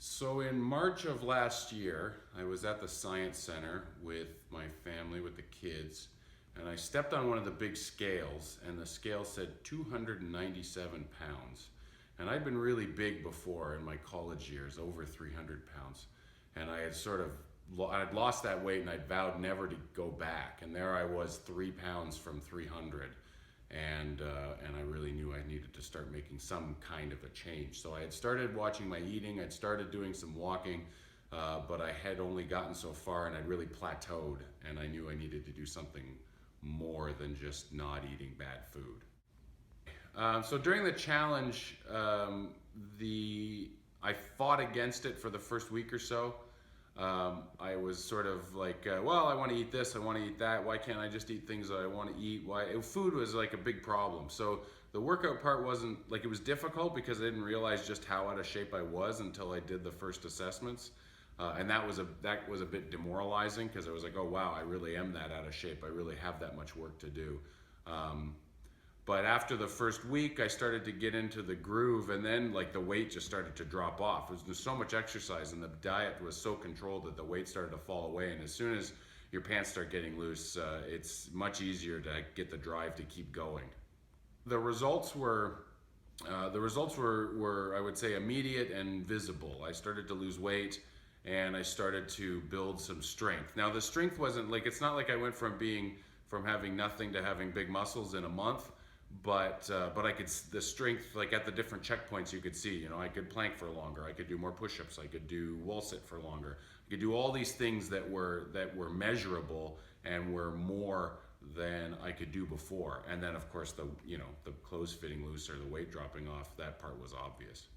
So in March of last year, I was at the Science Center with my family, with the kids, and I stepped on one of the big scales, and the scale said 297 pounds. And I'd been really big before in my college years, over 300 pounds. And I had I'd lost that weight and I'd vowed never to go back. And there I was, 3 pounds from 300. And I really knew I needed to start making some kind of a change. So I had started watching my eating, I'd started doing some walking, but I had only gotten so far and I'd really plateaued, and I knew I needed to do something more than just not eating bad food. So during the challenge, I fought against it for the first week or so. I was sort of like, well, I want to eat this, I want to eat that. Why can't I just eat things that I want to eat? Food was like a big problem. So the workout part wasn't like, it was difficult because I didn't realize just how out of shape I was until I did the first assessments. And that was a bit demoralizing because I was like, oh wow, I really am that out of shape. I really have that much work to do. But after the first week, I started to get into the groove, and then like the weight just started to drop off. There's so much exercise, and the diet was so controlled that the weight started to fall away. And as soon as your pants start getting loose, it's much easier to get the drive to keep going. The results were I would say immediate and visible. I started to lose weight, and I started to build some strength. Now the strength wasn't like, it's not like I went from having nothing to having big muscles in a month, but I could, the strength, like at the different checkpoints, you could see, I could plank for longer, I could do more push-ups, I could do wall sit for longer, I could do all these things that were measurable and were more than I could do before. And then of course the clothes fitting loose or the weight dropping off, that part was obvious.